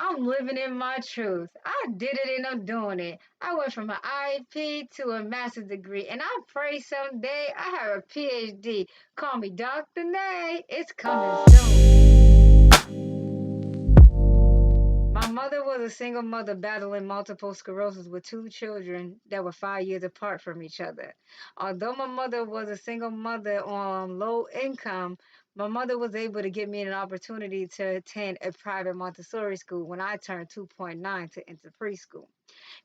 I'm living in my truth. I did it and I'm doing it. I went from an IEP to a master's degree, and I pray someday I have a PhD. Call me Dr. Nay. It's coming soon. My mother was a single mother battling multiple sclerosis with two children that were 5 years apart from each other. Although my mother was a single mother on low income, my mother was able to give me an opportunity to attend a private Montessori school when I turned 2.9 to enter preschool.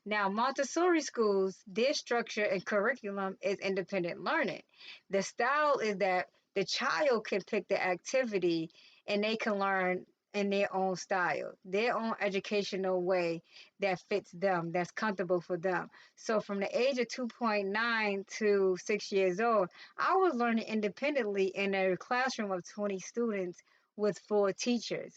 Now, Montessori schools, their structure and curriculum is independent learning. The style is that the child can pick the activity and they can learn in their own style, their own educational way that fits them, that's comfortable for them. So from the age of 2.9 to 6 years old, I was learning independently in a classroom of 20 students with four teachers.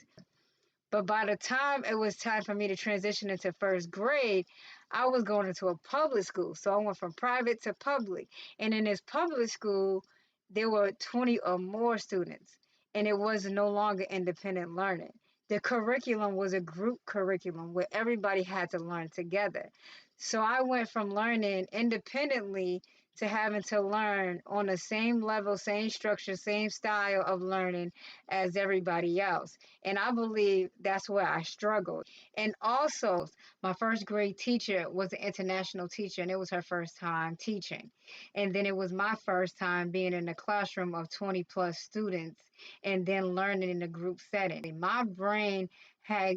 But by the time it was time for me to transition into first grade, I was going into a public school. So I went from private to public. And in this public school, there were 20 or more students, and it was no longer independent learning. The curriculum was a group curriculum where everybody had to learn together. So I went from learning independently to having to learn on the same level, same structure, same style of learning as everybody else. And I believe that's where I struggled. And also, my first grade teacher was an international teacher, and it was her first time teaching. And then it was my first time being in a classroom of 20 plus students and then learning in a group setting. My brain had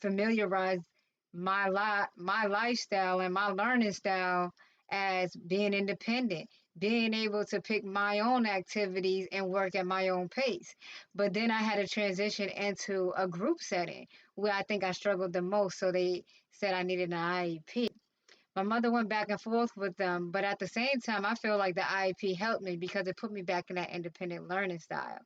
familiarized my lifestyle and my learning style as being independent, being able to pick my own activities and work at my own pace. But then I had to transition into a group setting where I think I struggled the most. So they said I needed an IEP. My mother went back and forth with them, but at the same time, I feel like the IEP helped me because it put me back in that independent learning style.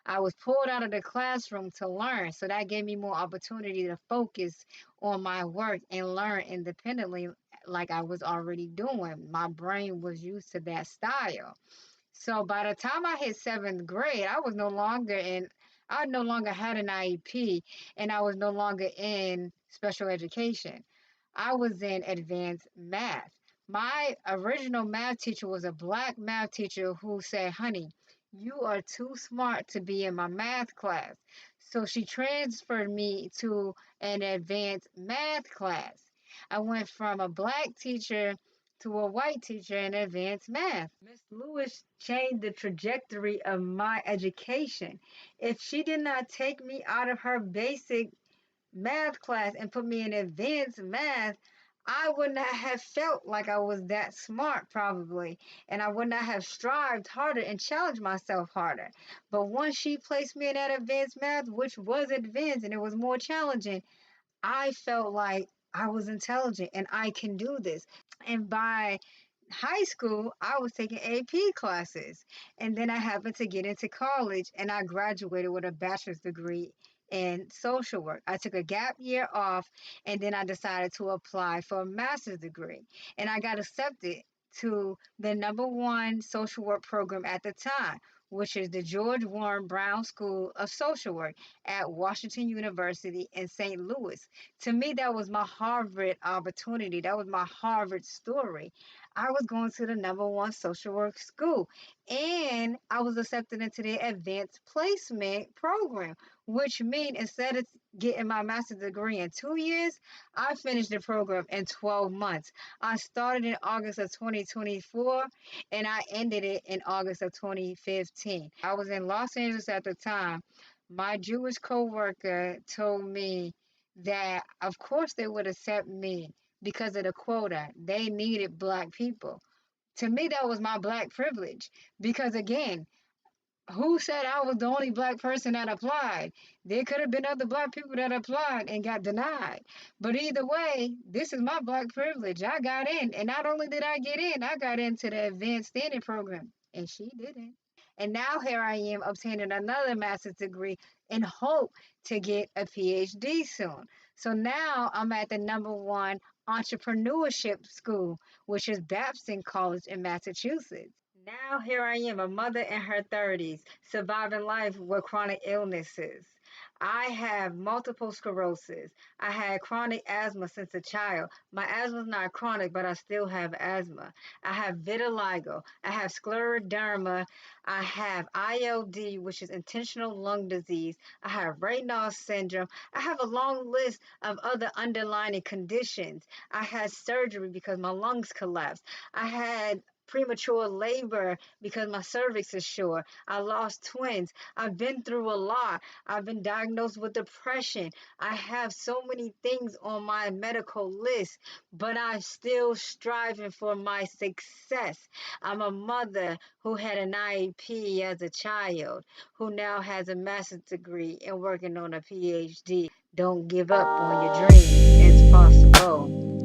I was pulled out of the classroom to learn, so that gave me more opportunity to focus on my work and learn independently like I was already doing. My brain was used to that style. So by the time I hit seventh grade, I no longer had an IEP, and I was no longer in special education. I was in advanced math. My original math teacher was a black math teacher who said, honey, you are too smart to be in my math class. So she transferred me to an advanced math class. I went from a black teacher to a white teacher in advanced math. Miss Lewis changed the trajectory of my education. If she did not take me out of her basic math class and put me in advanced math, I would not have felt like I was that smart, probably, and I would not have strived harder and challenged myself harder. But once she placed me in that advanced math, which was advanced and it was more challenging, I felt like I was intelligent and I can do this. And by high school, I was taking AP classes. And then I happened to get into college and I graduated with a bachelor's degree in social work. I took a gap year off and then I decided to apply for a master's degree. And I got accepted to the number one social work program at the time, which is the George Warren Brown School of Social Work at Washington University in St. Louis. To me, that was my Harvard opportunity. That was my Harvard story. I was going to the number one social work school, and I was accepted into the advanced placement program, which means instead of getting my master's degree in 2 years, I finished the program in 12 months. I started in August of 2024 and I ended it in August of 2015. I was in Los Angeles at the time. My Jewish coworker told me that, of course, they would accept me because of the quota. They needed black people. To me, that was my black privilege because, again, who said I was the only black person that applied? There could have been other black people that applied and got denied. But either way, this is my black privilege. I got in. And not only did I get in, I got into the advanced standing program. And she didn't. And now here I am obtaining another master's degree in hope to get a PhD soon. So now I'm at the number one entrepreneurship school, which is Babson College in Massachusetts. Now here I am, a mother in her 30s, surviving life with chronic illnesses. I have multiple sclerosis. I had chronic asthma since a child. My asthma is not chronic, but I still have asthma. I have vitiligo. I have scleroderma. I have ILD, which is intentional lung disease. I have Raynaud's syndrome. I have a long list of other underlying conditions. I had surgery because my lungs collapsed. I had premature labor because my cervix is short. I lost twins. I've been through a lot. I've been diagnosed with depression. I have so many things on my medical list, but I'm still striving for my success. I'm a mother who had an IEP as a child, who now has a master's degree and working on a PhD. Don't give up on your dreams. It's possible.